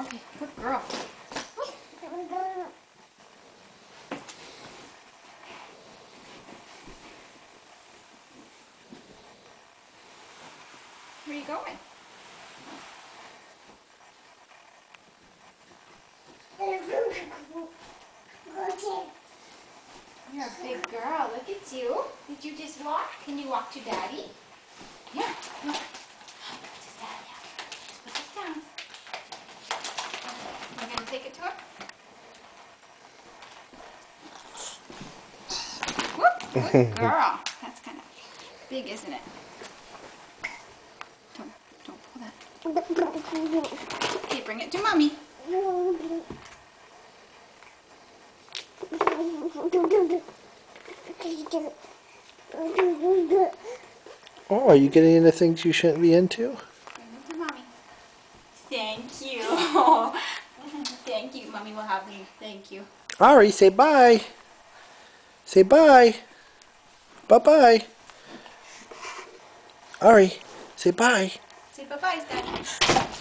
Okay, good girl. Where are you going? You're a big girl. Look at you. Did you just walk? Can you walk to Daddy? Yeah. Look. This is Daddy. Just put this down. We're going to take it to him. Whoop. Good girl. That's kind of big, isn't it? Don't pull that. Okay, bring it to Mommy. Oh, are you getting into things you shouldn't be into? Bring it to Mommy. Thank you. Thank you. Mommy will have you. Thank you. Ari, say bye. Say bye. Bye-bye. Ari, say bye. Say bye-bye, Daddy.